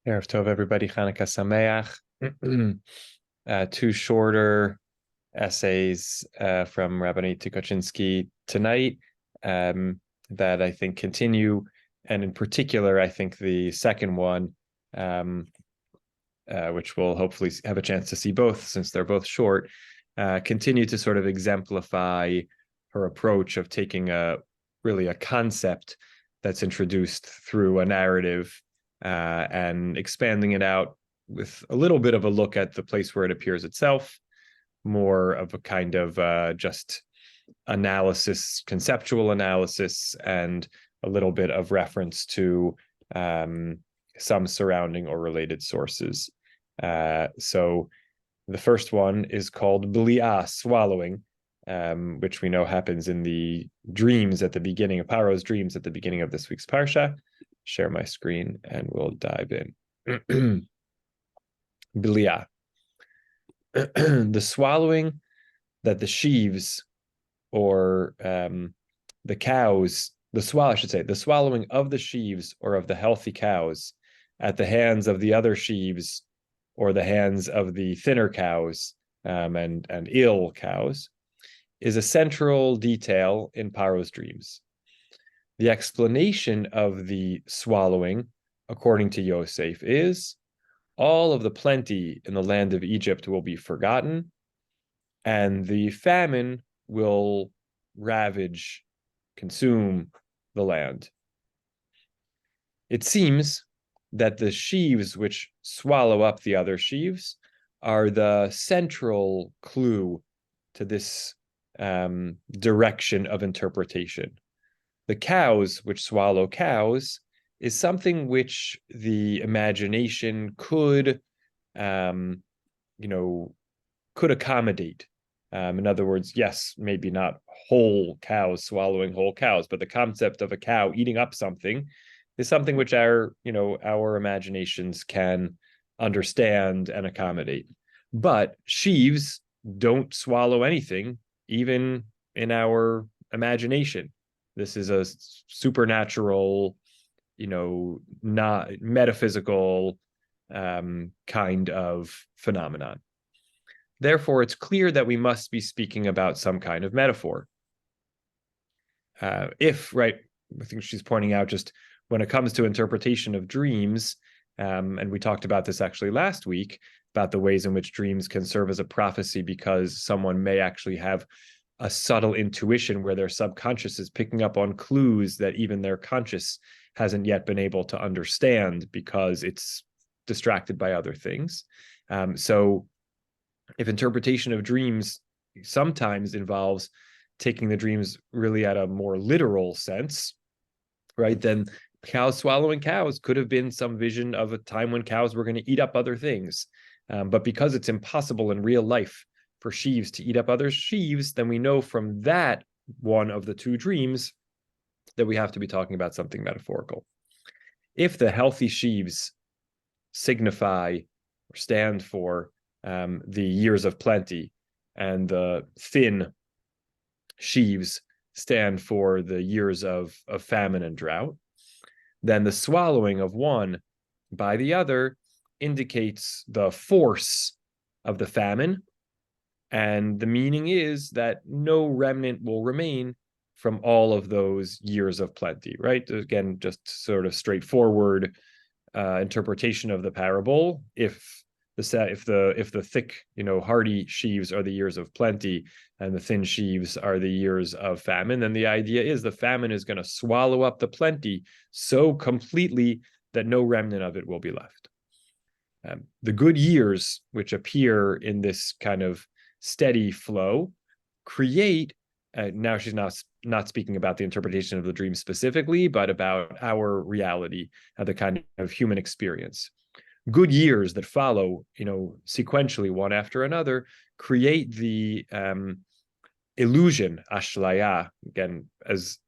Erev Tov, everybody. Chanukah Sameach. Two shorter essays from Rabbi Tukachinsky tonight that I think continue, and in particular, I think the second one, which we'll hopefully have a chance to see both since they're both short, continue to sort of exemplify her approach of taking a concept that's introduced through a narrative and expanding it out with a little bit of a look at the place where it appears itself, more of a kind of just analysis, conceptual analysis, and a little bit of reference to some surrounding or related sources. So the first one is called Bli'ah, swallowing, which we know happens in the dreams at the beginning of Paro's dreams at the beginning of this week's Parashah. Share my screen and we'll dive in. Bli'ah. The swallowing that the sheaves or the cows, I should say, the swallowing of the sheaves or of the healthy cows at the hands of the other sheaves or the hands of the thinner cows and ill cows is a central detail in Paro's dreams. The explanation of the swallowing, according to Yosef, is all of the plenty in the land of Egypt will be forgotten, and the famine will ravage, consume the land. It seems that the sheaves which swallow up the other sheaves are the central clue to this direction of interpretation. The cows which swallow cows is something which the imagination could accommodate. In other words, yes, maybe not whole cows swallowing whole cows, but the concept of a cow eating up something is something which our imaginations can understand and accommodate. But sheaves don't swallow anything, even in our imagination. This is a supernatural, not metaphysical kind of phenomenon. Therefore, it's clear that we must be speaking about some kind of metaphor. I think she's pointing out just when it comes to interpretation of dreams, and we talked about this actually last week, about the ways in which dreams can serve as a prophecy because someone may actually have a subtle intuition where their subconscious is picking up on clues that even their conscious hasn't yet been able to understand because it's distracted by other things. So if interpretation of dreams sometimes involves taking the dreams really at a more literal sense, right, then cows swallowing cows could have been some vision of a time when cows were going to eat up other things. But because it's impossible in real life for sheaves to eat up other sheaves, then we know from that one of the two dreams that we have to be talking about something metaphorical. If the healthy sheaves signify or stand for the years of plenty, and the thin sheaves stand for the years of famine and drought, then the swallowing of one by the other indicates the force of the famine, and the meaning is that no remnant will remain from all of those years of plenty, right? Again, just sort of straightforward interpretation of the parable. If the thick, hardy sheaves are the years of plenty and the thin sheaves are the years of famine, then the idea is the famine is going to swallow up the plenty so completely that no remnant of it will be left. The good years, which appear in this kind of steady flow, create, now she's not speaking about the interpretation of the dream specifically, but about our reality, the kind of human experience. Good years that follow, sequentially one after another, create the illusion, ashlaya. Again, as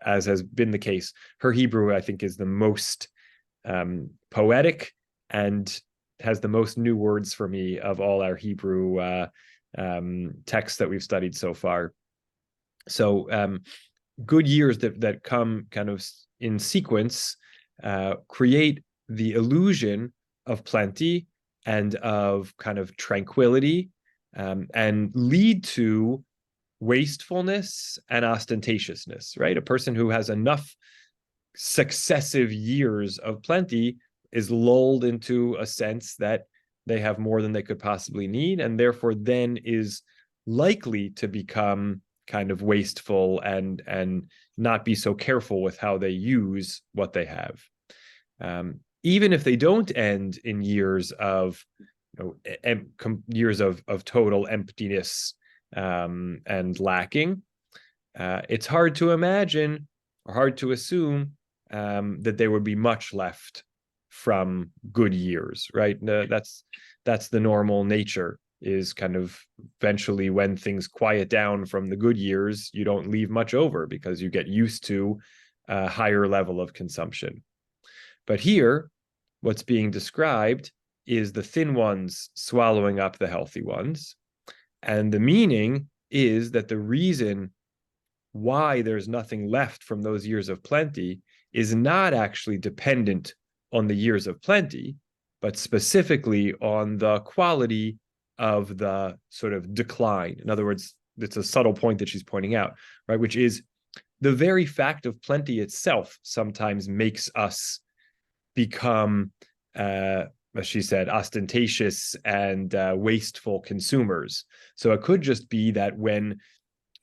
has been the case, her Hebrew, I think, is the most poetic and has the most new words for me of all our Hebrew texts that we've studied so far. So good years that come kind of in sequence create the illusion of plenty and of kind of tranquility, and lead to wastefulness and ostentatiousness, right? A person who has enough successive years of plenty is lulled into a sense that they have more than they could possibly need, and therefore then is likely to become kind of wasteful and not be so careful with how they use what they have. Even if they don't end in years of years of total emptiness and lacking, it's hard to imagine or hard to assume that there would be much left from good years, right? That's the normal nature, is kind of eventually when things quiet down from the good years, you don't leave much over because you get used to a higher level of consumption. But here, what's being described is the thin ones swallowing up the healthy ones. And the meaning is that the reason why there's nothing left from those years of plenty is not actually dependent on the years of plenty, but specifically on the quality of the sort of decline. In other words, it's a subtle point that she's pointing out, right? Which is the very fact of plenty itself sometimes makes us become, as she said, ostentatious and wasteful consumers. So it could just be that when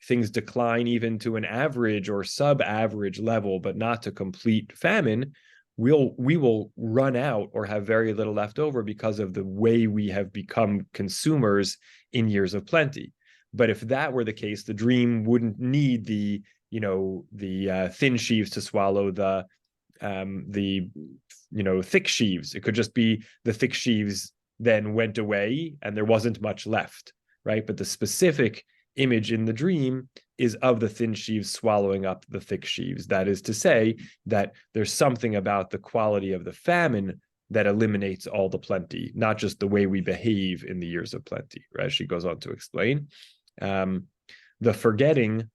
things decline even to an average or sub-average level, but not to complete famine, we will run out or have very little left over because of the way we have become consumers in years of plenty. But if that were the case, the dream wouldn't need the thin sheaves to swallow the thick sheaves. It could just be the thick sheaves then went away and there wasn't much left, right? But the specific image in the dream is of the thin sheaves swallowing up the thick sheaves. That is to say that there's something about the quality of the famine that eliminates all the plenty, not just the way we behave in the years of plenty, right? She goes on to explain. The forgetting,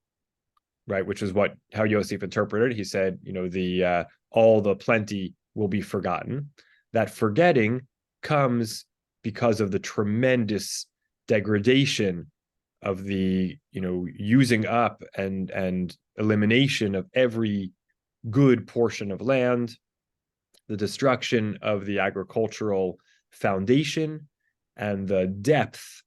right, which is how Yosef interpreted. He said, all the plenty will be forgotten. That forgetting comes because of the tremendous degradation of the using up and elimination of every good portion of land, the destruction of the agricultural foundation, and the depth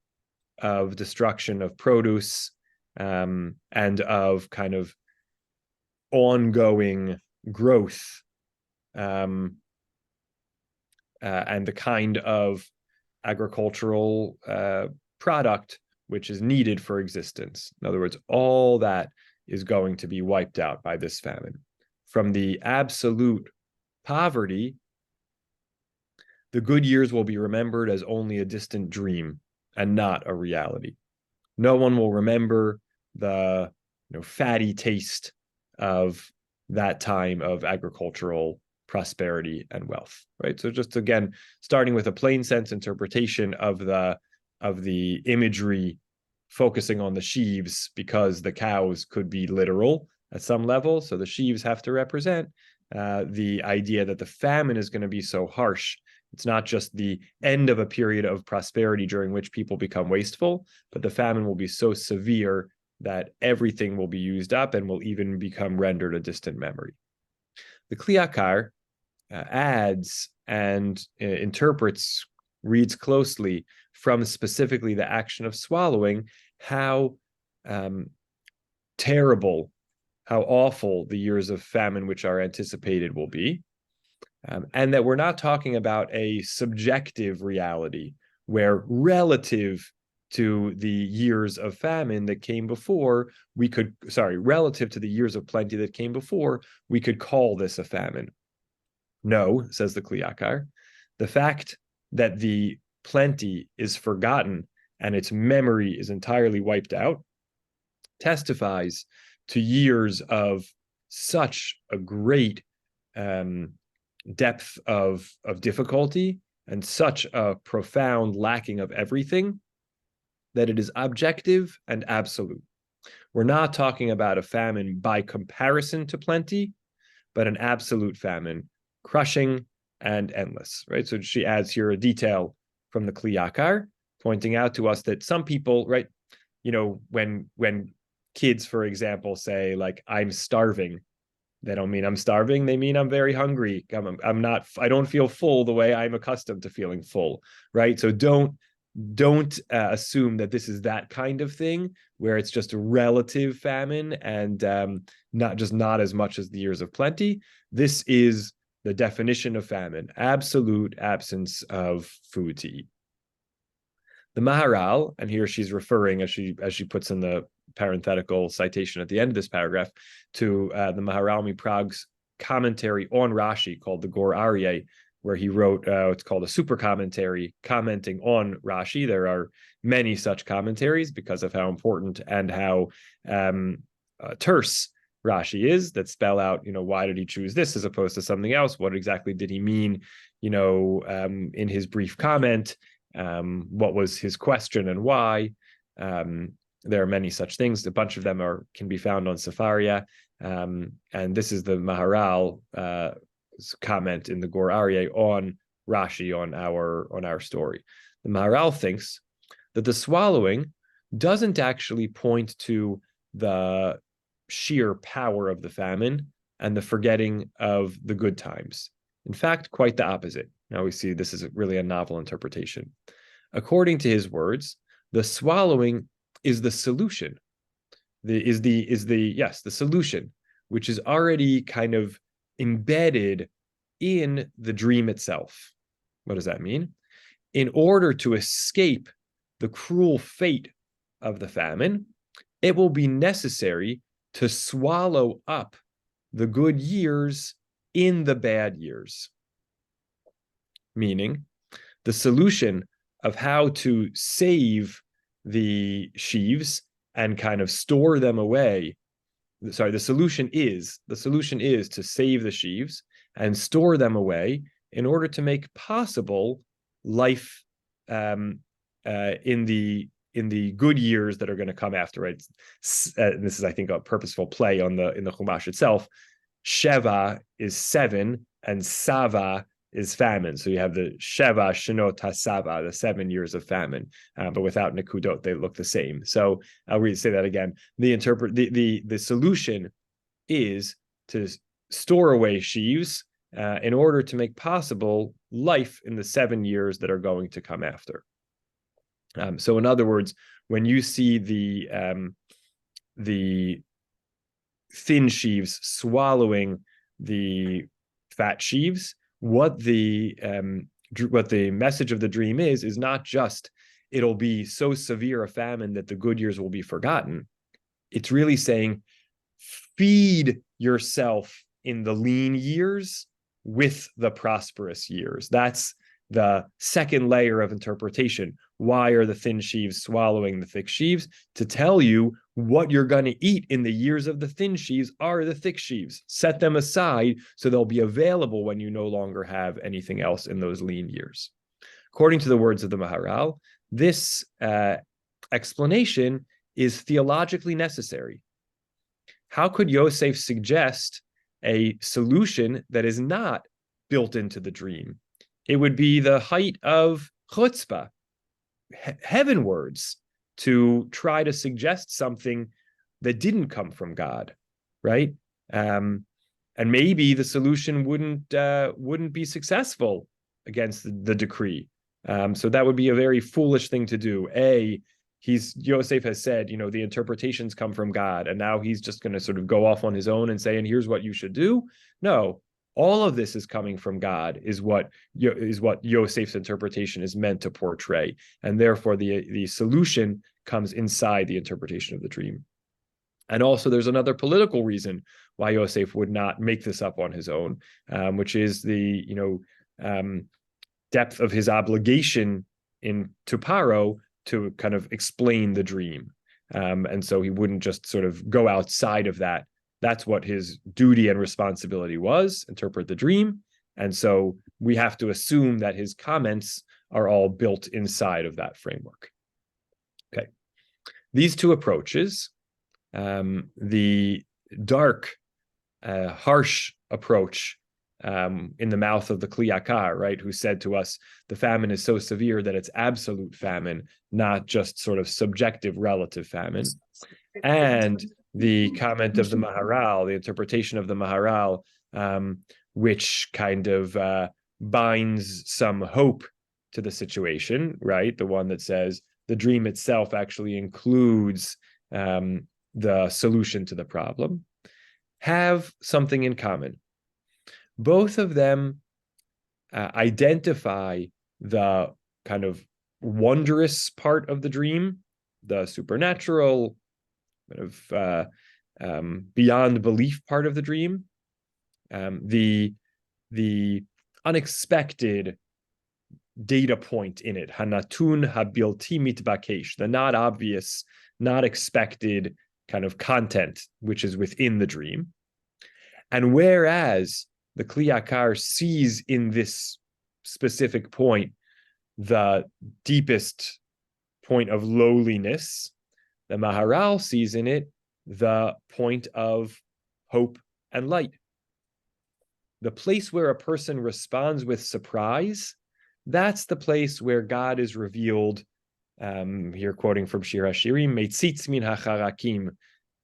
of destruction of produce, and of kind of ongoing growth, and the kind of agricultural product which is needed for existence. In other words, all that is going to be wiped out by this famine. From the absolute poverty, the good years will be remembered as only a distant dream and not a reality. No one will remember the fatty taste of that time of agricultural prosperity and wealth, right? So just again, starting with a plain sense interpretation of the imagery, focusing on the sheaves because the cows could be literal at some level. So the sheaves have to represent the idea that the famine is going to be so harsh. It's not just the end of a period of prosperity during which people become wasteful, but the famine will be so severe that everything will be used up and will even become rendered a distant memory. The Kli Yakar adds and interprets, reads closely from specifically the action of swallowing, how terrible, how awful the years of famine which are anticipated will be. And that we're not talking about a subjective reality where relative to the years of famine that came before, relative to the years of plenty that came before, we could call this a famine. No, says the Kli Yakar, the fact that the plenty is forgotten and its memory is entirely wiped out testifies to years of such a great depth of difficulty and such a profound lacking of everything that it is objective and absolute. We're not talking about a famine by comparison to plenty, but an absolute famine, crushing and endless, right? So she adds here a detail from the Kli Yakar, pointing out to us that some people, right, when kids, for example, say like, I'm starving, they don't mean I'm starving. They mean I'm very hungry. I'm not, I don't feel full the way I'm accustomed to feeling full, right? So don't assume that this is that kind of thing where it's just a relative famine and not as much as the years of plenty. This is the definition of famine: absolute absence of food to eat. The Maharal, and here she's referring, as she puts in the parenthetical citation at the end of this paragraph, to the Maharal Miprag's commentary on Rashi called the Gor Aryeh, where he wrote what's called a super commentary commenting on Rashi. There are many such commentaries because of how important and how terse Rashi is, that spell out, why did he choose this as opposed to something else? What exactly did he mean, in his brief comment? What was his question and why? There are many such things. A bunch of them can be found on Sefaria. And this is the Maharal comment in the Gor Aryeh on Rashi, on our story. The Maharal thinks that the swallowing doesn't actually point to the sheer power of the famine and the forgetting of the good times. In fact, quite the opposite. Now we see this is really a novel interpretation. According to his words, the swallowing is the solution. The solution, which is already kind of embedded in the dream itself. What does that mean? In order to escape the cruel fate of the famine, it will be necessary to swallow up the good years in the bad years. Meaning, the solution of how to save the sheaves and kind of store them away. Sorry, the solution is to save the sheaves and store them away in order to make possible life in the good years that are going to come after it. This is, I think, a purposeful play in the Chumash itself. Sheva is 7, and Sava is famine. So you have the Sheva Shinot HaSava, the 7 years of famine, but without Nikudot, they look the same. So I'll say that again. The solution is to store away sheaves in order to make possible life in the 7 years that are going to come after. So in other words, when you see the thin sheaves swallowing the fat sheaves, what the message of the dream is not just it'll be so severe a famine that the good years will be forgotten. It's really saying feed yourself in the lean years with the prosperous years. That's the second layer of interpretation. Why are the thin sheaves swallowing the thick sheaves? To tell you what you're going to eat in the years of the thin sheaves are the thick sheaves. Set them aside so they'll be available when you no longer have anything else in those lean years. According to the words of the Maharal, this explanation is theologically necessary. How could Yosef suggest a solution that is not built into the dream? It would be the height of chutzpah, heavenwards, to try to suggest something that didn't come from God, right? And maybe the solution wouldn't be successful against the decree. So that would be a very foolish thing to do. Yosef has said, the interpretations come from God, and now he's just going to sort of go off on his own and say, and here's what you should do. No, all of this is coming from God, is what Yosef's interpretation is meant to portray, and therefore the solution comes inside the interpretation of the dream. And also, there's another political reason why Yosef would not make this up on his own, which is the depth of his obligation to Paro to kind of explain the dream, and so he wouldn't just sort of go outside of that. That's what his duty and responsibility was, interpret the dream. And so we have to assume that his comments are all built inside of that framework. Okay. These two approaches, the dark, harsh approach in the mouth of the Kli Yakar, right, who said to us, the famine is so severe that it's absolute famine, not just sort of subjective relative famine. And the comment of the Maharal, the interpretation of the Maharal, which kind of binds some hope to the situation, right? The one that says the dream itself actually includes the solution to the problem, have something in common. Both of them identify the kind of wondrous part of the dream, the supernatural, kind of beyond belief part of the dream, the unexpected data point in it, hanatun habilti mitbakesh, the not obvious, not expected kind of content which is within the dream. And whereas the Kli Yakar sees in this specific point the deepest point of lowliness, the Maharal sees in it the point of hope and light. The place where a person responds with surprise, that's the place where God is revealed. Here quoting from Shir HaShirim, Meitzitz min hacharakim,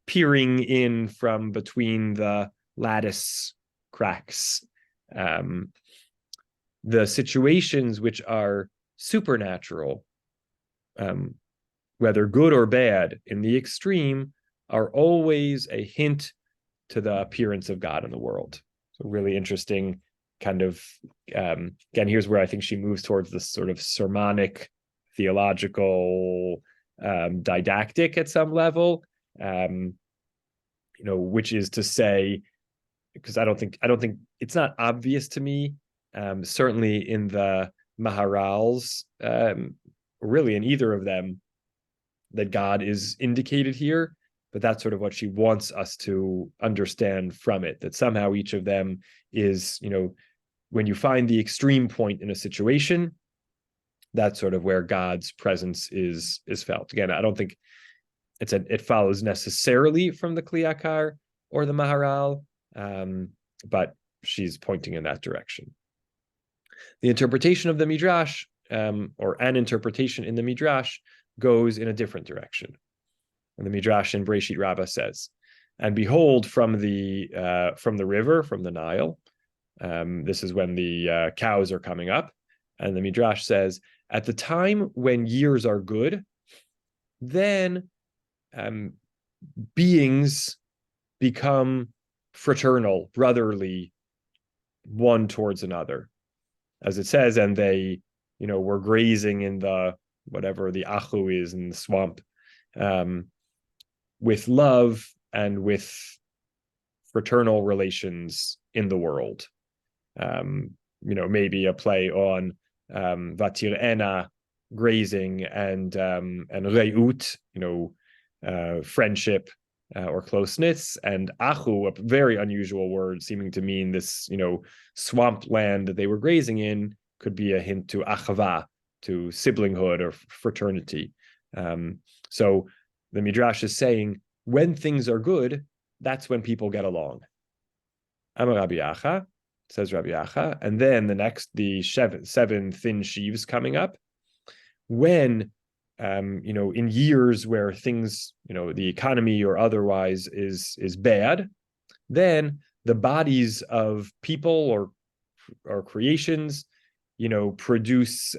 peering in from between the lattice cracks. The situations which are supernatural, whether good or bad, in the extreme, are always a hint to the appearance of God in the world. So really interesting kind of, again, here's where I think she moves towards this sort of sermonic, theological, didactic at some level, which is to say, because I don't think it's not obvious to me, certainly in the Maharals, really in either of them, that God is indicated here, but that's sort of what she wants us to understand from it, that somehow each of them is, when you find the extreme point in a situation, that's sort of where God's presence is felt. Again, I don't think it follows necessarily from the Kli Yakar or the Maharal, but she's pointing in that direction. The interpretation of the Midrash, or an interpretation in the Midrash, goes in a different direction. And the Midrash in Breshit Rabbah says, "And behold, from the river, from the Nile," this is when the cows are coming up, and the Midrash says, "At the time when years are good, then beings become fraternal, brotherly, one towards another." As it says, and they, were grazing in the, whatever the achu is in the swamp, with love and with fraternal relations in the world. Maybe a play on vatirena, grazing, and reut, friendship or closeness, and achu, a very unusual word seeming to mean this, swamp land that they were grazing in, could be a hint to achava, to siblinghood or fraternity. So the Midrash is saying, when things are good, that's when people get along. Amar Rabbi Acha, says Rabbi Acha, and then the seven thin sheaves coming up, when in years where things, the economy or otherwise is bad, then the bodies of people or creations, produce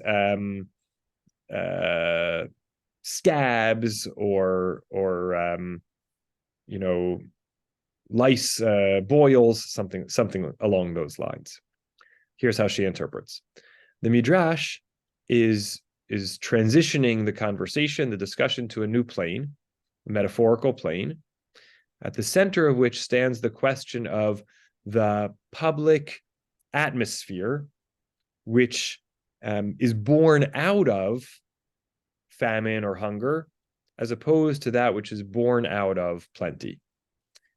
scabs or lice, boils, something along those lines. Here's how she interprets. The Midrash is transitioning the conversation, the discussion, to a new plane, a metaphorical plane, at the center of which stands the question of the public atmosphere, which is born out of famine or hunger, as opposed to that which is born out of plenty.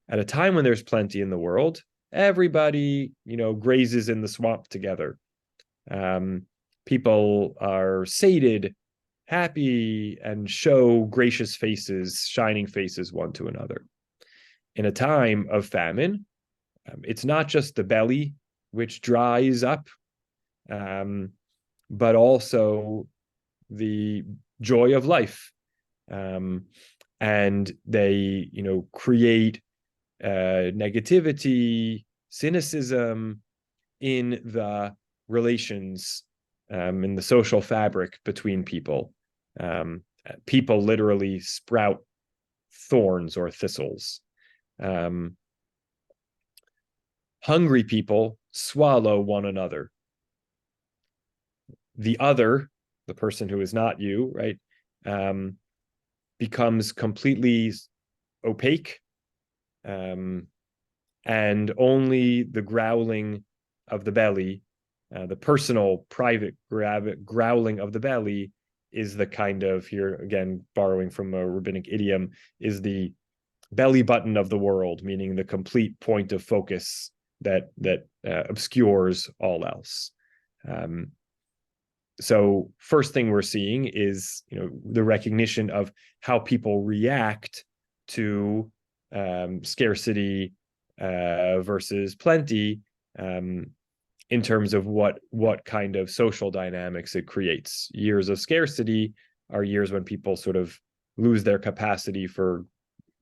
At a time when there's plenty in the world, everybody, grazes in the swamp together. People are sated, happy, and show gracious faces, shining faces one to another. In a time of famine, it's not just the belly which dries up, but also the joy of life. And they, create negativity, cynicism in the relations, in the social fabric between people. People literally sprout thorns or thistles. Hungry people swallow one another. The other, the person who is not you, right, becomes completely opaque, and only the growling of the belly, the personal, private growling of the belly, is the kind of, here again, borrowing from a rabbinic idiom, is the belly button of the world, meaning the complete point of focus that obscures all else. So first thing we're seeing is, the recognition of how people react to scarcity versus plenty, in terms of what kind of social dynamics it creates. Years of scarcity are years when people sort of lose their capacity for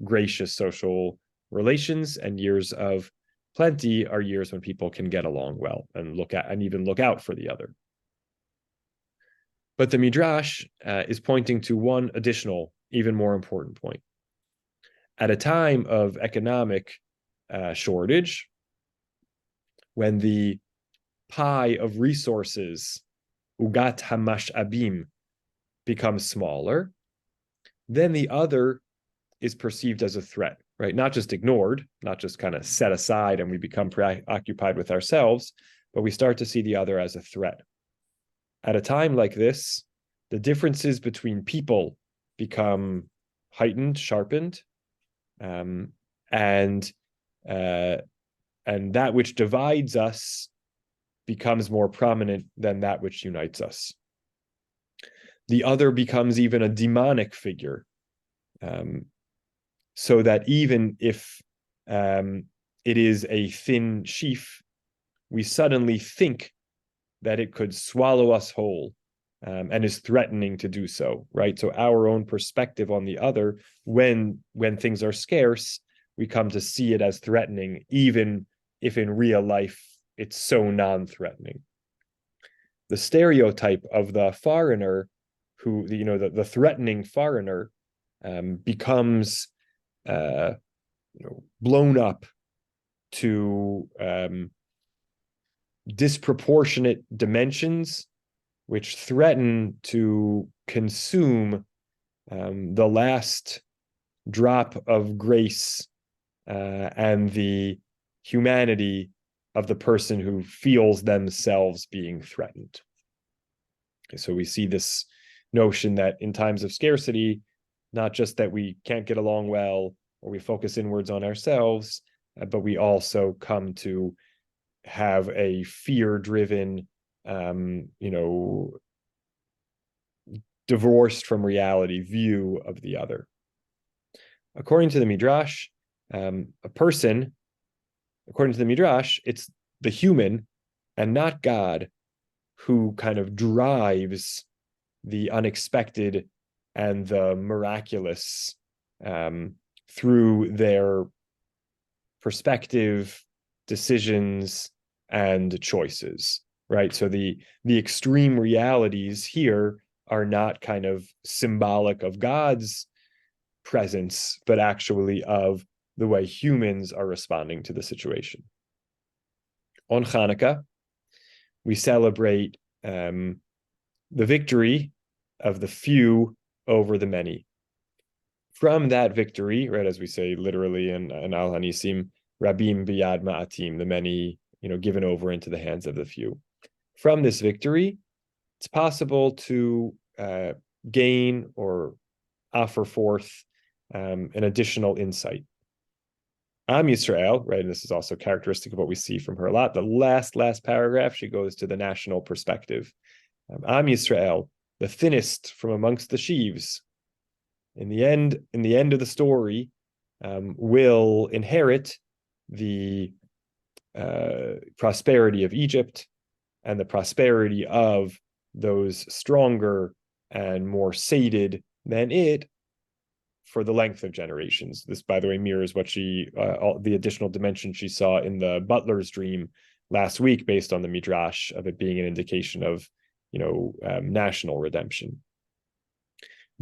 gracious social relations, and years of plenty are years when people can get along well and even look out for the other. But the Midrash is pointing to one additional, even more important point. At a time of economic shortage, when the pie of resources, ugat hamash'abim, becomes smaller, then the other is perceived as a threat, right? Not just ignored, not just kind of set aside and we become preoccupied with ourselves, but we start to see the other as a threat. At a time like this, the differences between people become heightened, sharpened, and that which divides us becomes more prominent than that which unites us. The other becomes even a demonic figure, so that even if it is a thin sheaf, we suddenly think that it could swallow us whole, and is threatening to do so, right? So our own perspective on the other, when things are scarce, we come to see it as threatening, even if in real life it's so non-threatening. The stereotype of the foreigner, who, the threatening foreigner, becomes blown up to disproportionate dimensions, which threaten to consume the last drop of grace and the humanity of the person who feels themselves being threatened. So we see this notion that in times of scarcity, not just that we can't get along well or we focus inwards on ourselves, but we also come to have a fear-driven, divorced from reality view of the other. According to the Midrash, a person, according to the Midrash, it's the human and not God who kind of drives the unexpected and the miraculous through their perspective, decisions, and choices, right? So the extreme realities here are not kind of symbolic of God's presence, but actually of the way humans are responding to the situation. On Hanukkah, we celebrate the victory of the few over the many. From that victory, right, as we say literally in Al Hanisim, Rabim biyad ma'atim, the many, given over into the hands of the few. From this victory, it's possible to gain or offer forth an additional insight. Am Yisrael, right, and this is also characteristic of what we see from her a lot. The last paragraph, she goes to the national perspective. Am Yisrael, the thinnest from amongst the sheaves, in the end of the story, will inherit the prosperity of Egypt and the prosperity of those stronger and more sated than it for the length of generations. This, by the way, mirrors what the additional dimension she saw in the butler's dream last week, based on the midrash of it being an indication of, national redemption.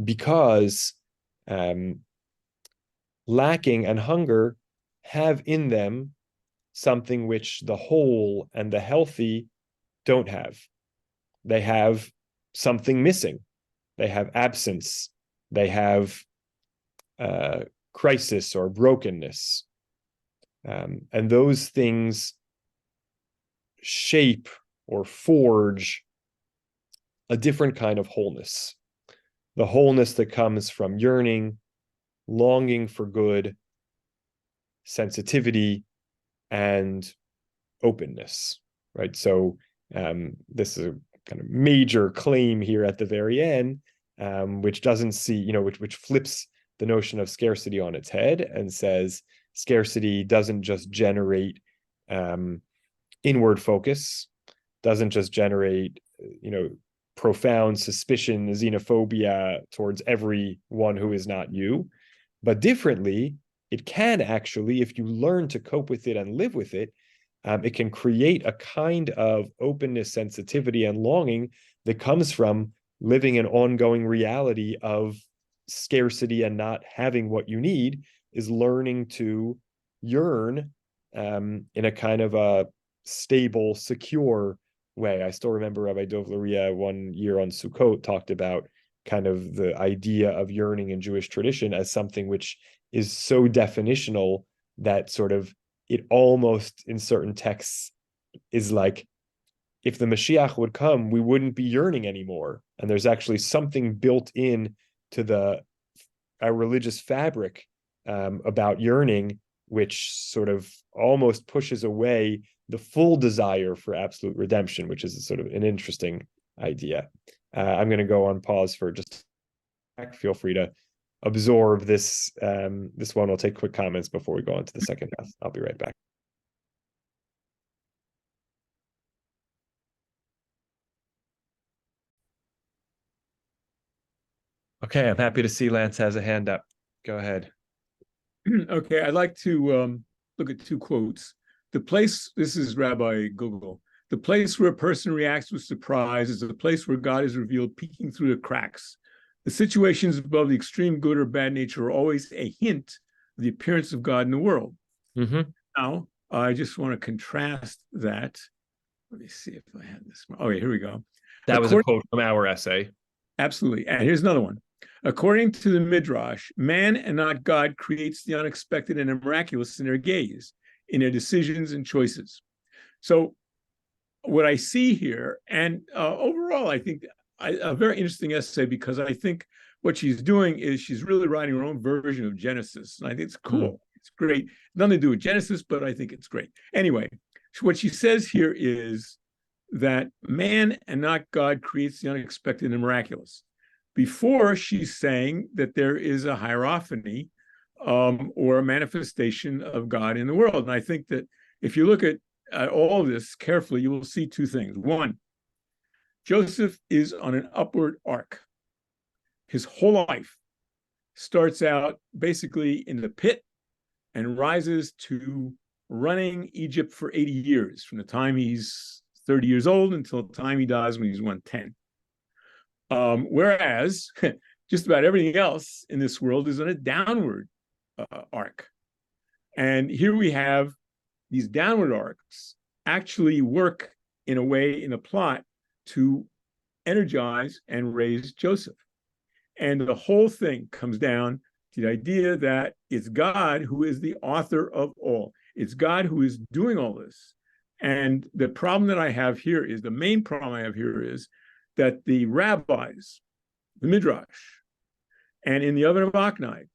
Because lacking and hunger have in them something which the whole and the healthy don't have. They have something missing. They have absence. They have crisis or brokenness. And those things shape or forge a different kind of wholeness. The wholeness that comes from yearning, longing for good, sensitivity, and openness, right? So this is a kind of major claim here at the very end, which doesn't see, which flips the notion of scarcity on its head and says scarcity doesn't just generate inward focus, doesn't just generate, profound suspicion, xenophobia towards everyone who is not you, but differently, it can actually, if you learn to cope with it and live with it, it can create a kind of openness, sensitivity, and longing that comes from living an ongoing reality of scarcity and not having what you need, is learning to yearn in a kind of a stable, secure way. I still remember Rabbi Dov Luria one year on Sukkot talked about kind of the idea of yearning in Jewish tradition as something which is so definitional that sort of it almost in certain texts is like, if the Mashiach would come, we wouldn't be yearning anymore. And there's actually something built in to our religious fabric about yearning, which sort of almost pushes away the full desire for absolute redemption, which is sort of an interesting idea. I'm going to go on pause for just feel free to absorb this this one. I'll take quick comments before we go on to the second half. I'll be right back. Okay, I'm happy to see Lance has a hand up. Go ahead. Okay, I'd like to look at two quotes. This is Rabbi Google. The place where a person reacts with surprise is the place where God is revealed peeking through the cracks. The situations above the extreme good or bad nature are always a hint of the appearance of God in the world. Mm-hmm. Now, I just want to contrast that. Let me see if I have this. Oh, yeah, here we go. That was a quote from our essay. Absolutely. And here's another one. According to the Midrash, man and not God creates the unexpected and the miraculous in their gaze, in their decisions and choices. So what I see here, and overall, I think a very interesting essay, because I think what she's doing is she's really writing her own version of Genesis. And I think it's cool. It's great. Nothing to do with Genesis, but I think it's great. Anyway, what she says here is that man and not God creates the unexpected and miraculous. Before, she's saying that there is a hierophany or a manifestation of God in the world. And I think that if you look at all of this carefully, you will see two things. One, Joseph is on an upward arc. His whole life starts out basically in the pit and rises to running Egypt for 80 years, from the time he's 30 years old until the time he dies when he's 110. Whereas just about everything else in this world is on a downward arc. And here we have these downward arcs actually work in a way in a plot to energize and raise Joseph. And the whole thing comes down to the idea that it's God who is the author of all. It's God who is doing all this. And the problem that I have here is, the main problem I have here is that the rabbis, the Midrash, and in the oven of Akhnai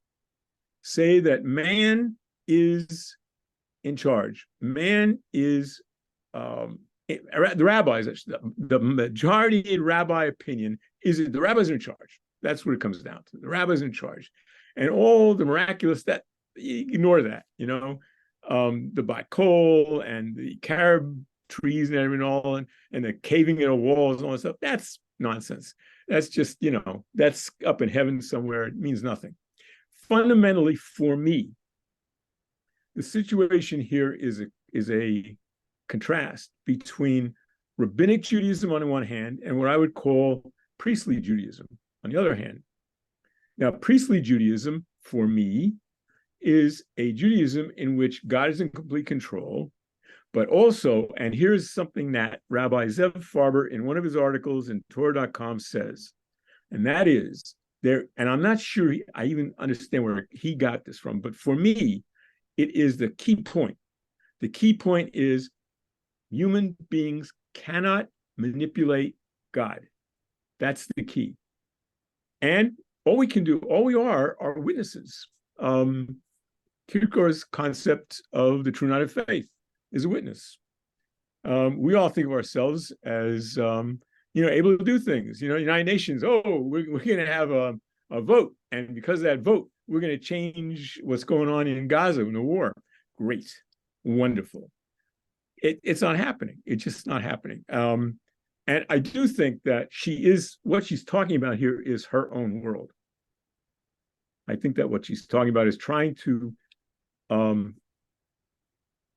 say that man is in charge. Man is, the rabbis, the majority rabbi opinion is that the rabbis are in charge. That's what it comes down to. The rabbis are in charge. And all the miraculous, that, ignore that, the black coal and the carob trees and everything all, and the caving in the walls and all that stuff. That's nonsense. That's just, that's up in heaven somewhere. It means nothing. Fundamentally, for me, the situation here is a contrast between rabbinic Judaism on the one hand and what I would call priestly Judaism on the other hand. Now, priestly Judaism, for me, is a Judaism in which God is in complete control, but also, and here's something that Rabbi Zev Farber in one of his articles in Torah.com says, and that is there, and I'm not sure I even understand where he got this from, but for me, it is the key point. The key point is human beings cannot manipulate God. That's the key. And all we can do, all we are witnesses. Kierkegaard's concept of the true knight of faith is a witness. We all think of ourselves as, able to do things. United Nations, we're going to have a vote. And because of that vote, we're going to change what's going on in Gaza in the war. Great. Wonderful. It's not happening. It's just not happening. And I do think that what she's talking about here is her own world. I think that what she's talking about is trying to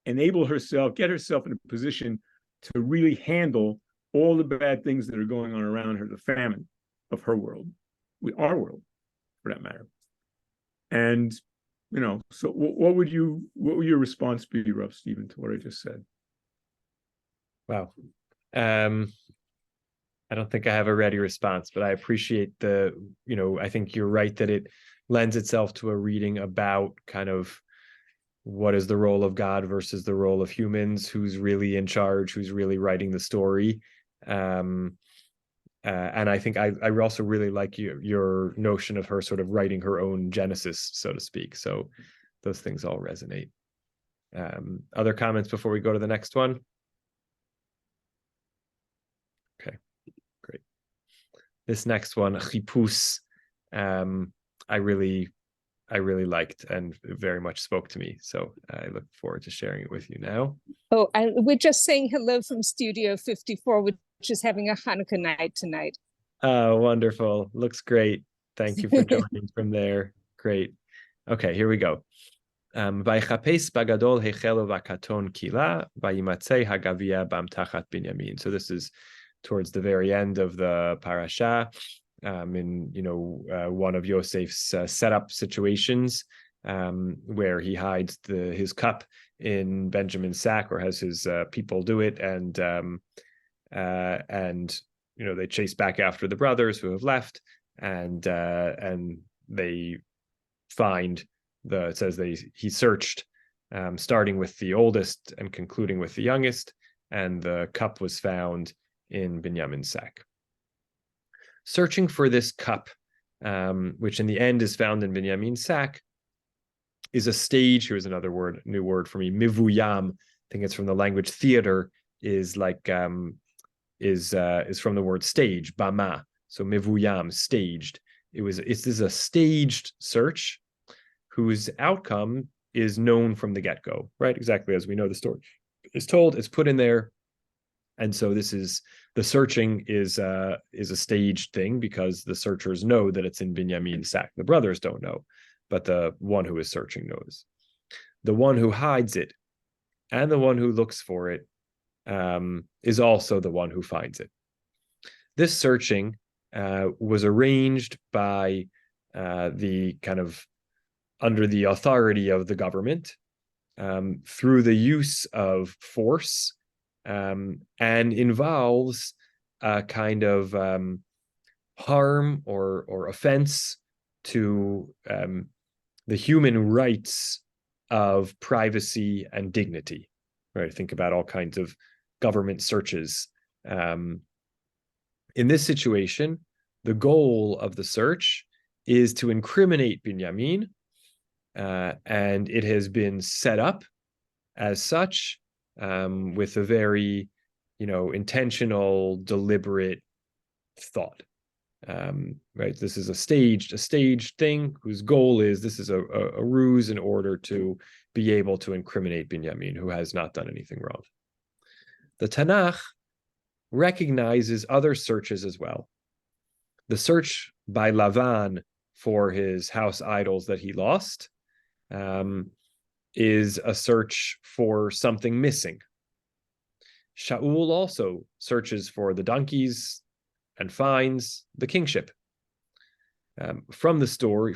enable herself, get herself in a position to really handle all the bad things that are going on around her, the famine of her world, our world, for that matter. And, so what would your response be, Rav Stephen, to what I just said? Wow. I don't think I have a ready response, but I appreciate I think you're right that it lends itself to a reading about kind of what is the role of God versus the role of humans, who's really in charge, who's really writing the story. And I think I also really like your notion of her sort of writing her own Genesis, so to speak. So those things all resonate. Other comments before we go to the next one? Okay, great. This next one, Chipus, I really liked and very much spoke to me. So I look forward to sharing it with you now. Oh, we're just saying hello from Studio 54, which is having a Hanukkah night tonight. Oh, wonderful. Looks great. Thank you for joining from there. Great. Okay, here we go. Vaychapes bagadol hechelo vakaton kila vayimatzei hagavia bamtachat binyamin. So this is towards the very end of the parashah. One of Yosef's setup situations where he hides his cup in Benjamin's sack, or has his people do it, and they chase back after the brothers who have left, and they find it says he searched, starting with the oldest and concluding with the youngest, and the cup was found in Binyamin's sack. Searching for this cup, which in the end is found in Binyamin's sack, is a stage. Here's another new word for me. Mivuyam. I think it's from the language theater. Is like is from the word stage, bama. So mivuyam, staged. This is a staged search, whose outcome is known from the get-go, right? Exactly as we know the story is told. It's put in there. And so the searching is a staged thing, because the searchers know that it's in Binyamin's sack. The brothers don't know, but the one who is searching knows. The one who hides it and the one who looks for it is also the one who finds it. This searching was arranged by the kind of under the authority of the government through the use of force, and involves a kind of harm or offense to the human rights of privacy and dignity. Right? Think about all kinds of government searches. In this situation, the goal of the search is to incriminate Binyamin, and it has been set up as such, with a very, intentional, deliberate thought. Right? This is a staged thing whose goal is, this is a ruse in order to be able to incriminate Binyamin, who has not done anything wrong. The Tanakh recognizes other searches as well. The search by Lavan for his house idols that he lost is a search for something missing. Shaul also searches for the donkeys and finds the kingship. From this story,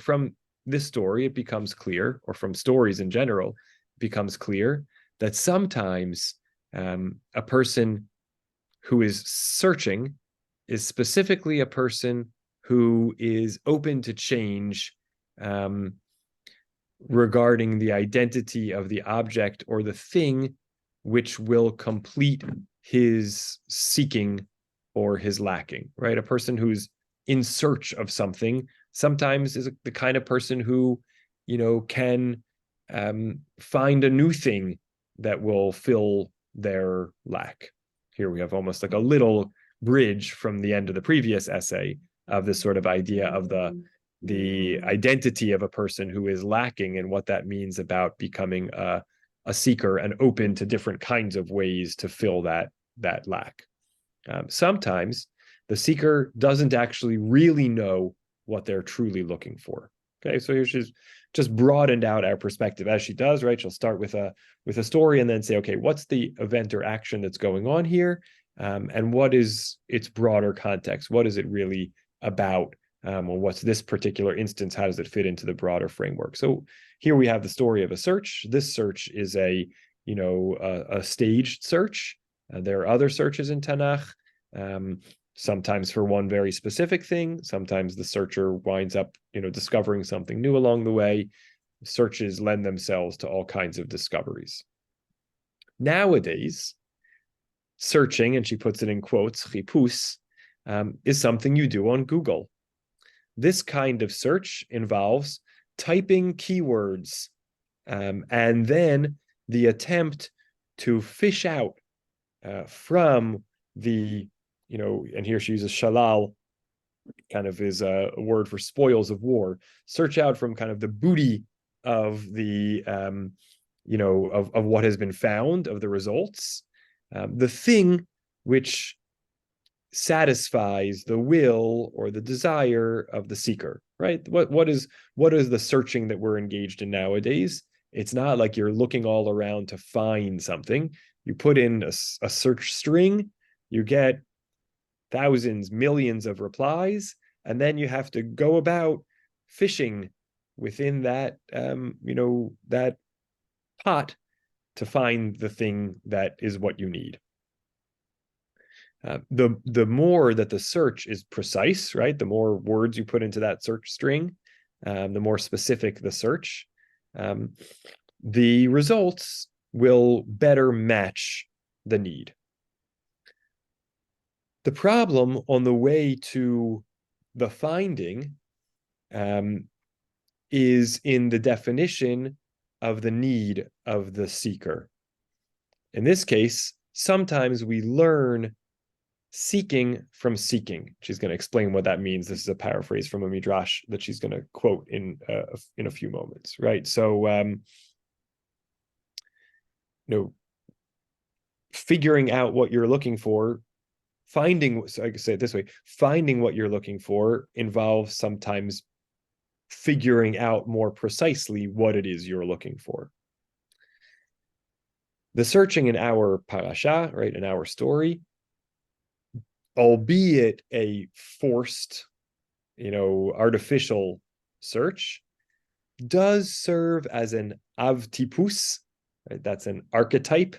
it becomes clear, or from stories in general, it becomes clear that sometimes a person who is searching is specifically a person who is open to change regarding the identity of the object or the thing which will complete his seeking or his lacking, right? A person who's in search of something sometimes is the kind of person who, can find a new thing that will fill their lack. Here we have almost like a little bridge from the end of the previous essay of this sort of idea of the identity of a person who is lacking and what that means about becoming a seeker and open to different kinds of ways to fill that lack. Sometimes the seeker doesn't actually really know what they're truly looking for. Okay, so here she's just broadened out our perspective as she does, right? She'll start with a story and then say, okay, what's the event or action that's going on here? And what is its broader context? What is it really about? Or what's this particular instance? How does it fit into the broader framework? So here we have the story of a search. This search is a staged search. There are other searches in Tanakh, sometimes for one very specific thing. Sometimes the searcher winds up, discovering something new along the way. Searches lend themselves to all kinds of discoveries. Nowadays, searching, and she puts it in quotes, chipus, is something you do on Google. This kind of search involves typing keywords and then the attempt to fish out from the, and here she uses shalal, kind of is a word for spoils of war, search out from kind of the booty of the, of what has been found, of the results, the thing which satisfies the will or the desire of the seeker, right? What is the searching that we're engaged in nowadays? It's not like you're looking all around to find something. You put in a search string, you get thousands, millions of replies, and then you have to go about fishing within that, that pot to find the thing that is what you need. The more that the search is precise, right? The more words you put into that search string, the more specific the search, the results will better match the need. The problem on the way to the finding is in the definition of the need of the seeker. In this case, sometimes we learn seeking from seeking. She's going to explain what that means. This is a paraphrase from a midrash that she's going to quote in a few moments, right? So, figuring out what you're looking for, finding, so I can say it this way, finding what you're looking for involves sometimes figuring out more precisely what it is you're looking for. The searching in our parashah, right, in our story, albeit a forced, artificial search, does serve as an avtipus, right? That's an archetype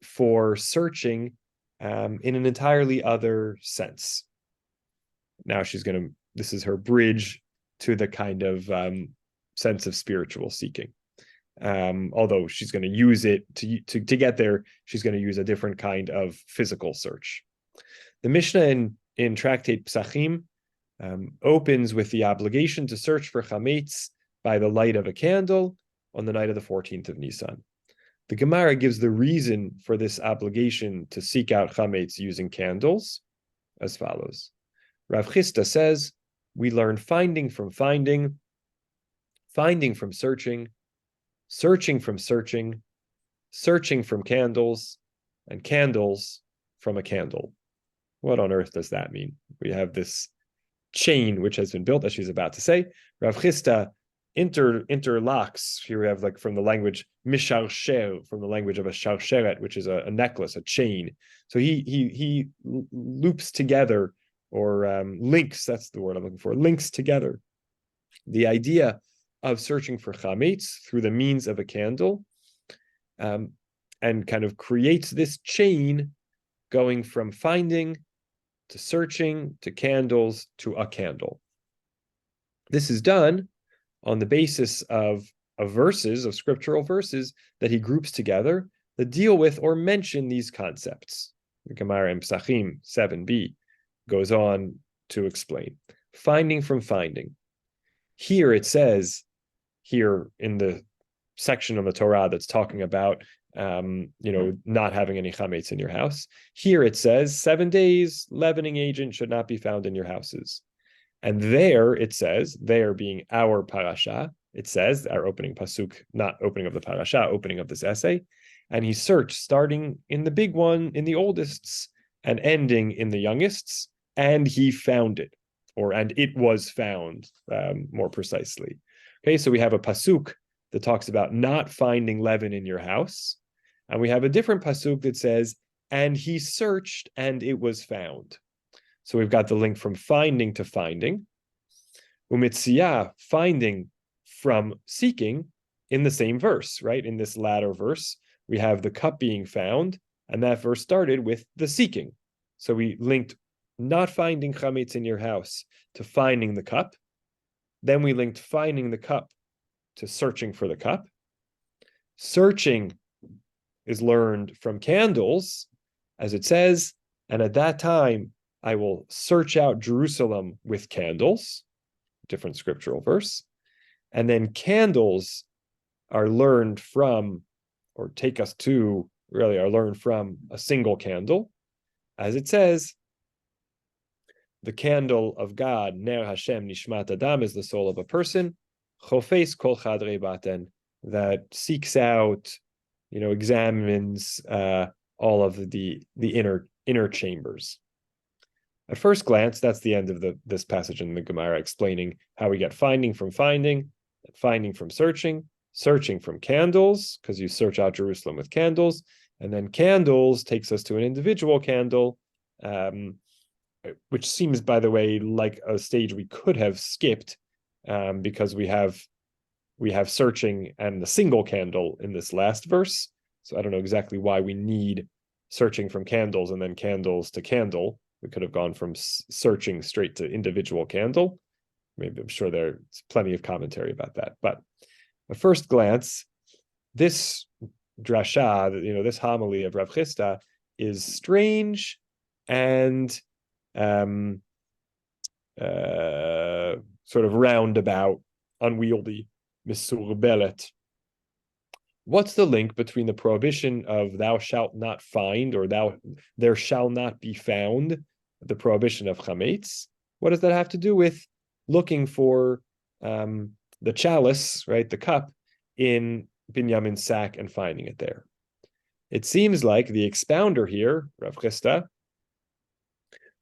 for searching in an entirely other sense. Now this is her bridge to the kind of sense of spiritual seeking. Although she's going to use it to get there, she's going to use a different kind of physical search. The Mishnah in Tractate Psachim opens with the obligation to search for chametz by the light of a candle on the night of the 14th of Nisan. The Gemara gives the reason for this obligation to seek out chametz using candles as follows. Rav Chisda says, we learn finding from finding from searching, searching from searching, searching from candles, and candles from a candle. What on earth does that mean? We have this chain which has been built, as she's about to say. Rav Chisda interlocks. Here we have, like, from the language misharsher, from the language of a sharsheret, which is a necklace, a chain. So he loops together, or links, that's the word I'm looking for, links together the idea of searching for chametz through the means of a candle, and kind of creates this chain going from finding to searching to candles to a candle. This is done on the basis of verses, of scriptural verses that he groups together that deal with or mention these concepts. The Gemara in Psachim 7b goes on to explain. Finding from finding. Here it says, here in the section of the Torah that's talking about not having any chametz in your house. Here it says 7 days, leavening agent should not be found in your houses. And there it says, there being our parashah, it says, our opening pasuk, not opening of the parashah, opening of this essay. And he searched, starting in the big one, in the oldest's, and ending in the youngest's, and he found it, and it was found, more precisely. Okay, so we have a pasuk that talks about not finding leaven in your house. And we have a different pasuk that says, and he searched and it was found. So we've got the link from finding to finding. Umitziyah, finding from seeking, in the same verse, right? In this latter verse, we have the cup being found, and that verse started with the seeking. So we linked not finding chametz in your house to finding the cup. Then we linked finding the cup to searching for the cup. Searching is learned from candles, as it says, and at that time I will search out Jerusalem with candles, different scriptural verse. And then candles are learned from, or take us to, really are learned from a single candle, as it says, the candle of God, Ner Hashem Nishmat Adam, is the soul of a person, Chofes Kol Chadrei Baten, that seeks out, examines all of the inner chambers. At first glance, that's the end of this passage in the Gemara, explaining how we get finding from finding, finding from searching, searching from candles, because you search out Jerusalem with candles, and then candles takes us to an individual candle, which seems, by the way, like a stage we could have skipped, because we have searching and the single candle in this last verse. So I don't know exactly why we need searching from candles and then candles to candle. We could have gone from searching straight to individual candle. Maybe, I'm sure there's plenty of commentary about that. But at first glance, this drasha, this homily of Rav Chisda is strange and sort of roundabout, unwieldy, misurbelet. What's the link between the prohibition of thou shalt not find, or there shall not be found, the prohibition of chametz? What does that have to do with looking for the chalice, right, the cup, in Binyamin's sack and finding it there? It seems like the expounder here, Rav Chisda,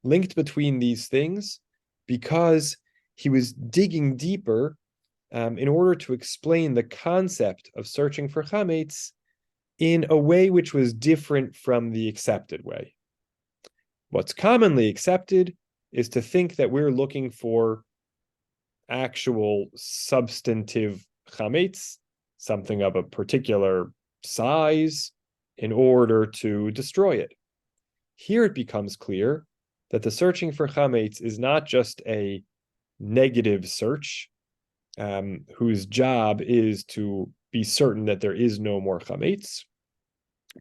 linked between these things because he was digging deeper in order to explain the concept of searching for chametz in a way which was different from the accepted way. What's commonly accepted is to think that we're looking for actual substantive chametz, something of a particular size, in order to destroy it. Here it becomes clear that the searching for chametz is not just a negative search, whose job is to be certain that there is no more chametz,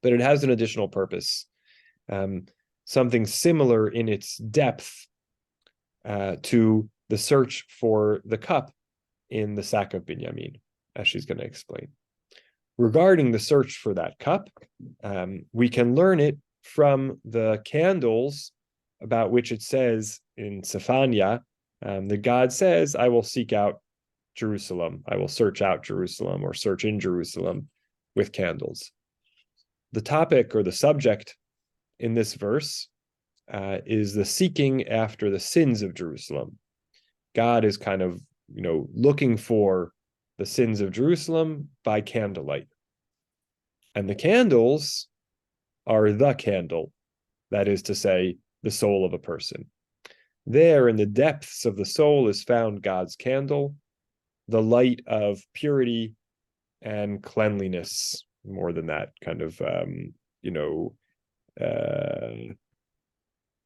but it has an additional purpose, something similar in its depth to the search for the cup in the sack of Binyamin, as she's going to explain. Regarding the search for that cup, we can learn it from the candles about which it says in Sephania that God says, I will seek out Jerusalem. I will search out Jerusalem, or search in Jerusalem with candles. The topic or the subject in this verse is the seeking after the sins of Jerusalem. God is kind of, looking for the sins of Jerusalem by candlelight. And the candles are the candle, that is to say, the soul of a person. There in the depths of the soul is found God's candle, the light of purity and cleanliness. More than that, kind of,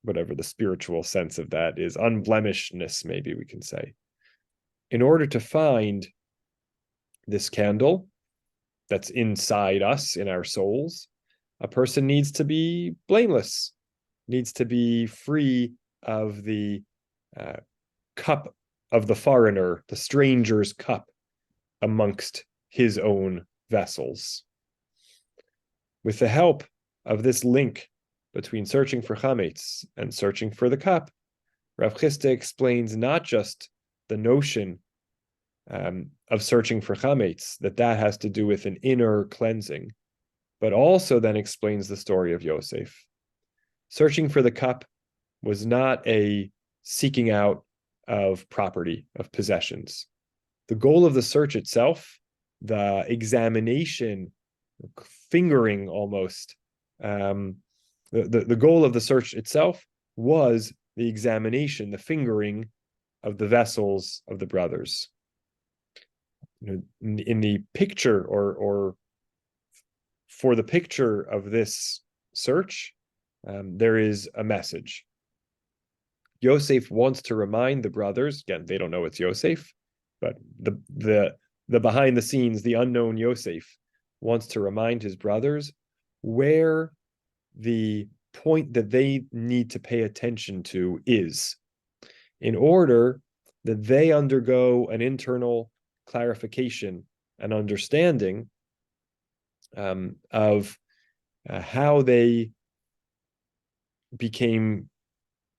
whatever the spiritual sense of that is, unblemishedness, maybe we can say. In order to find this candle that's inside us, in our souls, a person needs to be blameless, needs to be free of the cup of the foreigner, the stranger's cup amongst his own vessels. With the help of this link between searching for chametz and searching for the cup, Rav Chisda explains not just the notion of searching for chametz, that has to do with an inner cleansing, but also then explains the story of Yosef. Searching for the cup was not a seeking out of property, of possessions. The goal of the search itself, the examination, fingering almost, the goal of the search itself was the examination, the fingering of the vessels of the brothers. In the picture, or for the picture of this search, there is a message. Yosef wants to remind the brothers, again, they don't know it's Yosef, but the behind the scenes, the unknown Yosef wants to remind his brothers where the point that they need to pay attention to is, in order that they undergo an internal clarification and understanding of how they became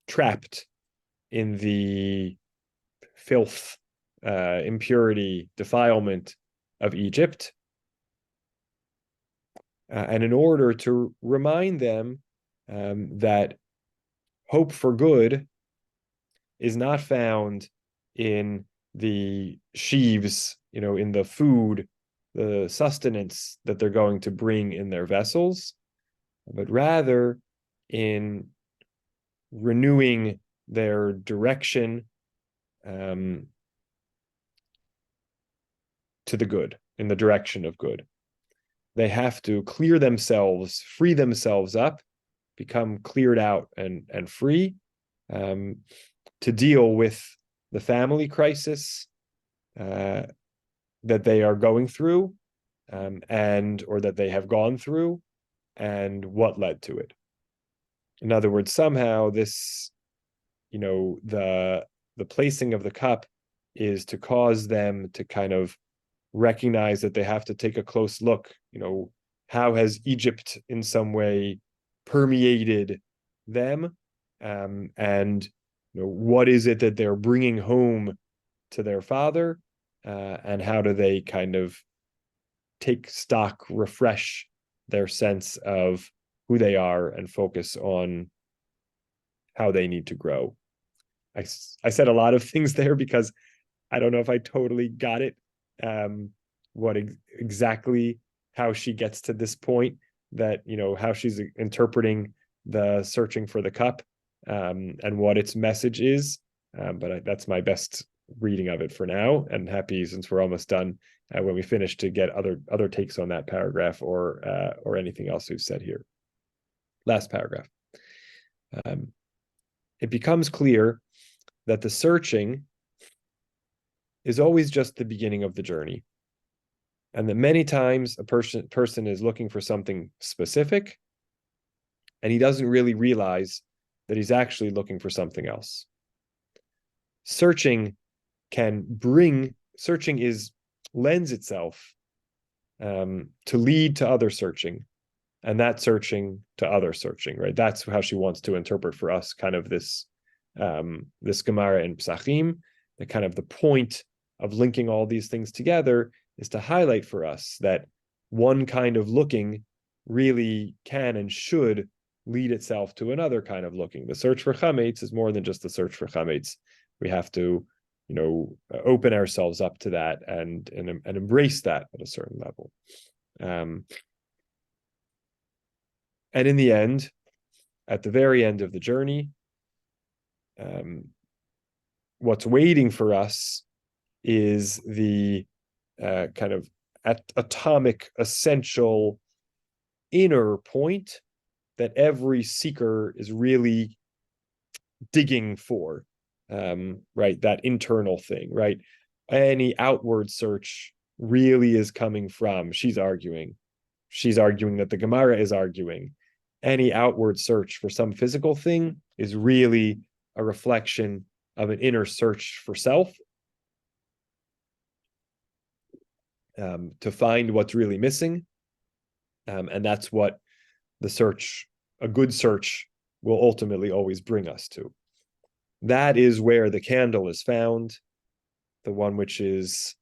trapped in the filth, impurity, defilement of Egypt. And in order to remind them that hope for good is not found in the sheaves, in the food, the sustenance that they're going to bring in their vessels, but rather in renewing their direction to the good, in the direction of good. They have to clear themselves, free themselves up, become cleared out and free, to deal with the family crisis that they are going through, or that they have gone through, and what led to it. In other words, somehow this, the placing of the cup is to cause them to kind of recognize that they have to take a close look. How has Egypt in some way permeated them, and what is it that they're bringing home to their father, and how do they kind of take stock, refresh their sense of who they are, and focus on how they need to grow. I said a lot of things there because I don't know if I totally got it, what exactly how she gets to this point, that how she's interpreting the searching for the cup, and what its message is, but that's my best reading of it for now, and happy, since we're almost done, when we finish, to get other takes on that paragraph, or anything else we've said here. Last paragraph. It becomes clear that the searching is always just the beginning of the journey, and that many times a person is looking for something specific, and he doesn't really realize that he's actually looking for something else. Searching lends itself to lead to other searching, and that searching to other searching, right? That's how she wants to interpret for us kind of this Gemara in Psachim, the kind of the point of linking all these things together is to highlight for us that one kind of looking really can and should lead itself to another kind of looking. The search for chametz is more than just the search for chametz. We have to, open ourselves up to that and embrace that at a certain level. And in the end, at the very end of the journey, what's waiting for us is the kind of atomic, essential inner point that every seeker is really digging for, right? That internal thing, right? Any outward search really is coming from, she's arguing that the Gemara is arguing. Any outward search for some physical thing is really a reflection of an inner search for self, to find what's really missing. And that's what the search, a good search, will ultimately always bring us to. That is where the candle is found, the one which is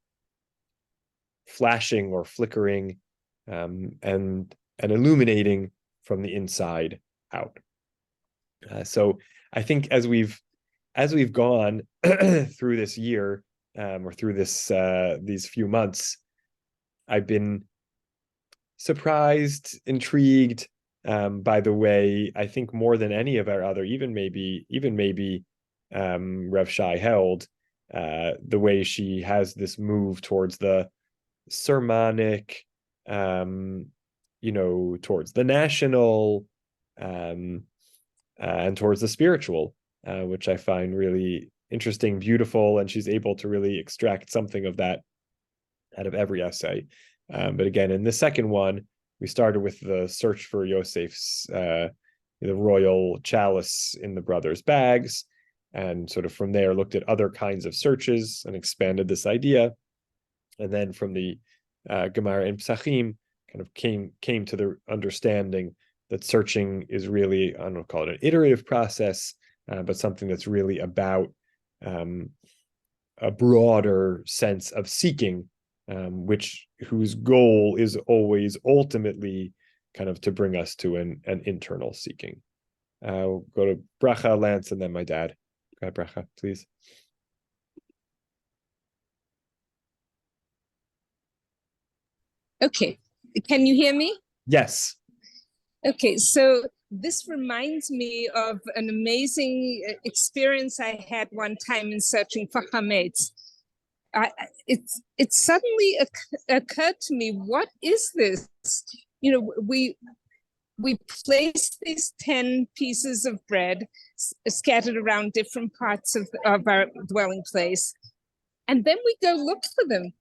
flashing or flickering, and illuminating from the inside out. So I think as we've gone through this year, or through these few months, I've been surprised, intrigued, by the way, I think more than any of our other, even maybe Rev Shai held, the way she has this move towards the sermonic, towards the national, and towards the spiritual, which I find really interesting, beautiful, and she's able to really extract something of that out of every essay. But again, in the second one, we started with the search for Yosef's, the royal chalice in the brothers' bags, and sort of from there looked at other kinds of searches and expanded this idea. And then from the Gemara in Psachim, kind of came to the understanding that searching is really, I don't know, call it an iterative process, but something that's really about a broader sense of seeking, whose goal is always ultimately kind of to bring us to an internal seeking. We'll go to Bracha, Lance, and then my dad. Go ahead, Bracha, please. Okay, can you hear me? Yes. Okay, so this reminds me of an amazing experience I had one time in searching for chametz. It suddenly occurred to me, what is this? We place these 10 pieces of bread scattered around different parts of our dwelling place, and then we go look for them.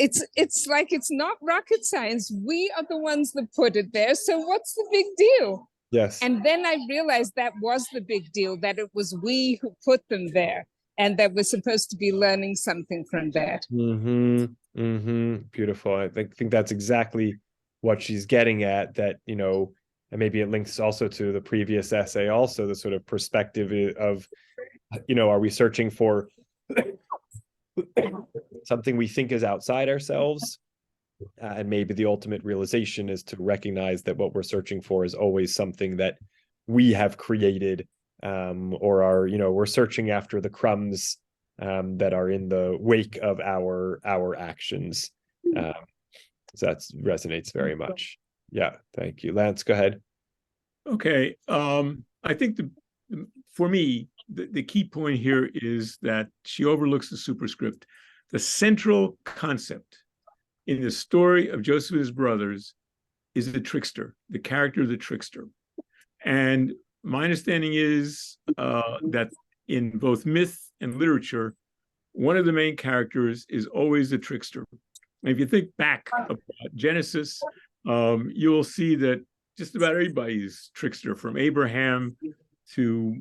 It's like, it's not rocket science. We are the ones that put it there. So what's the big deal? Yes. And then I realized that was the big deal, that it was we who put them there, and that we're supposed to be learning something from that. Beautiful. I think that's exactly what she's getting at, that, and maybe it links also to the previous essay, also the sort of perspective of, are we searching for something we think is outside ourselves, and maybe the ultimate realization is to recognize that what we're searching for is always something that we have created, or are, we're searching after the crumbs that are in the wake of our actions. So that resonates very much. Yeah, thank you, Lance. Go ahead. Okay, I think for me, the key point here is that she overlooks the superscript. The central concept in the story of Joseph and his brothers is the trickster, the character of the trickster. And my understanding is that in both myth and literature, one of the main characters is always the trickster. And if you think back about Genesis, you'll see that just about everybody's trickster, from Abraham to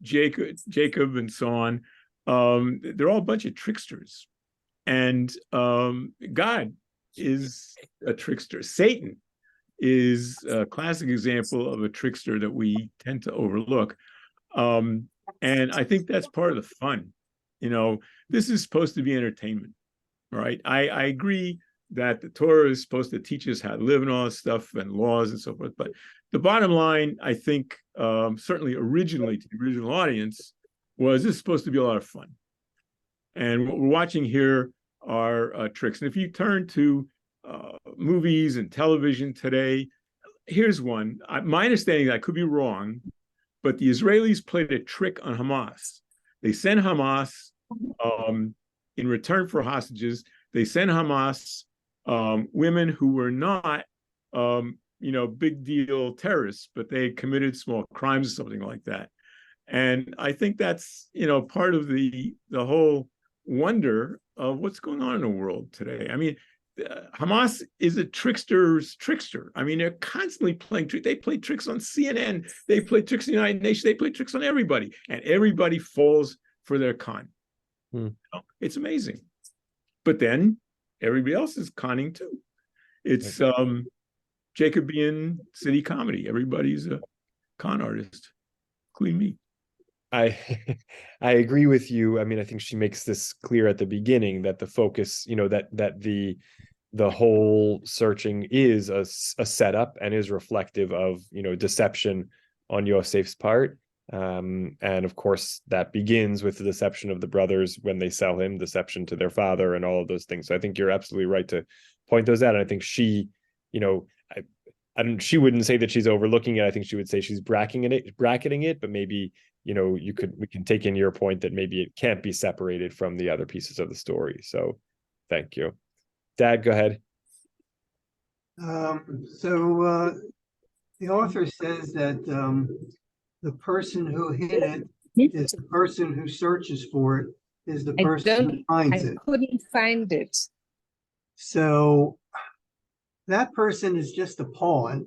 Jacob and so on. They're all a bunch of tricksters. And God is a trickster. Satan is a classic example of a trickster that we tend to overlook. And I think that's part of the fun this is supposed to be entertainment, right? I agree that the Torah is supposed to teach us how to live and all this stuff and laws and so forth. But the bottom line, I think, certainly originally to the original audience, was this is supposed to be a lot of fun. And what we're watching here are tricks. And if you turn to movies and television today, here's one. My understanding, I could be wrong, but the Israelis played a trick on Hamas. They sent Hamas, in return for hostages, they sent Hamas women who were not, big deal terrorists, but they had committed small crimes or something like that. And I think that's, part of the whole wonder of what's going on in the world today. I mean, Hamas is a trickster's trickster. I mean, they're constantly playing tricks. They play tricks on CNN. They play tricks in the United Nations. They play tricks on everybody. And everybody falls for their con. It's amazing. But then everybody else is conning too. It's Jacobean city comedy. Everybody's a con artist, including me. I agree with you. I mean, I think she makes this clear at the beginning that the focus, that the whole searching is a setup and is reflective of, deception on Yosef's part. And of course, that begins with the deception of the brothers when they sell him, deception to their father, and all of those things. So I think you're absolutely right to point those out. And I think she, she wouldn't say that she's overlooking it. I think she would say she's bracketing it, but maybe, we can take in your point that maybe it can't be separated from the other pieces of the story. So thank you. Dad, go ahead. So the author says that the person who hid it is the person who searches for it, is the person who finds it. I couldn't find it. So that person is just a pawn.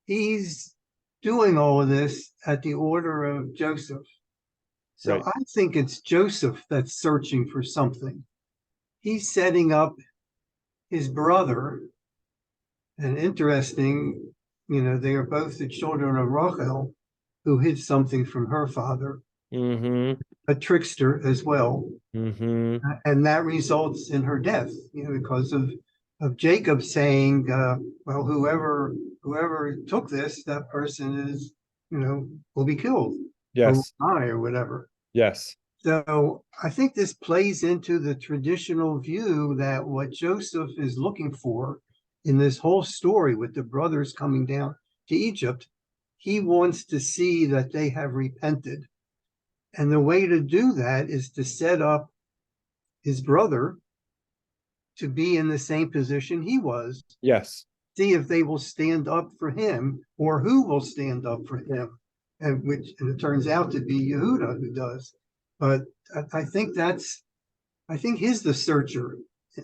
He's doing all of this at the order of Joseph. So Right. I think it's Joseph that's searching for something. He's setting up his brother. And interesting, they are both the children of Rachel, who hid something from her father, a trickster as well. And that results in her death, because of Jacob saying, well, whoever took this, that person is, will be killed. Yes. Or die or whatever. Yes. So I think this plays into the traditional view that what Joseph is looking for in this whole story with the brothers coming down to Egypt, he wants to see that they have repented. And the way to do that is to set up his brother to be in the same position he was. Yes. See if they will stand up for him, or who will stand up for him. And it turns out to be Yehuda who does. But I think he's the searcher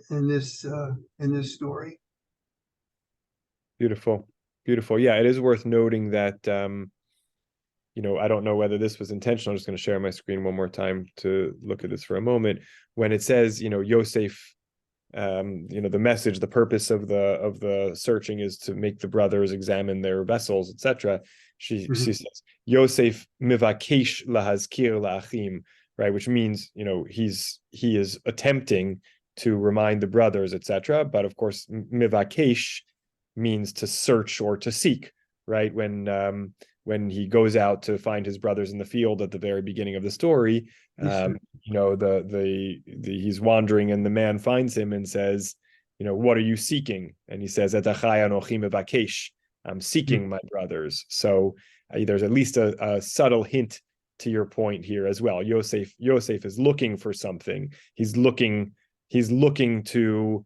in this story. Beautiful. Yeah, it is worth noting that, I don't know whether this was intentional. I'm just going to share my screen one more time to look at this for a moment. When it says, Yosef, the message, the purpose of the searching is to make the brothers examine their vessels, etc. She says, Yosef mivakesh lahazkir laachim, right? Which means, he is attempting to remind the brothers, etc. But of course, mivakesh means to search or to seek, right? When he goes out to find his brothers in the field at the very beginning of the story, he's wandering and the man finds him and says, what are you seeking? And he says, I'm seeking my brothers. So there's at least a subtle hint to your point here as well. Yosef is looking for something. He's looking to,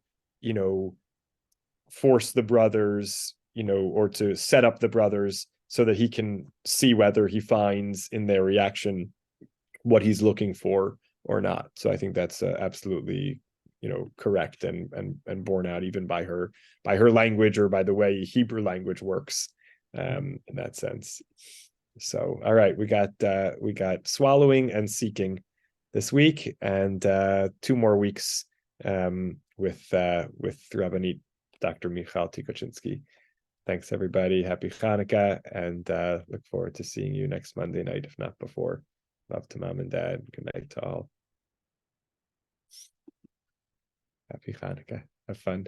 force the brothers, or to set up the brothers so that he can see whether he finds in their reaction what he's looking for or not. So I think that's absolutely, correct and borne out even by her language, or by the way Hebrew language works, in that sense. So, all right, we got swallowing and seeking this week, and 2 more weeks with Rabbanit Dr. Michal Tikochinsky. Thanks, everybody. Happy Hanukkah, and look forward to seeing you next Monday night, if not before. Love to Mom and Dad. Good night to all. Happy Hanukkah. Have fun.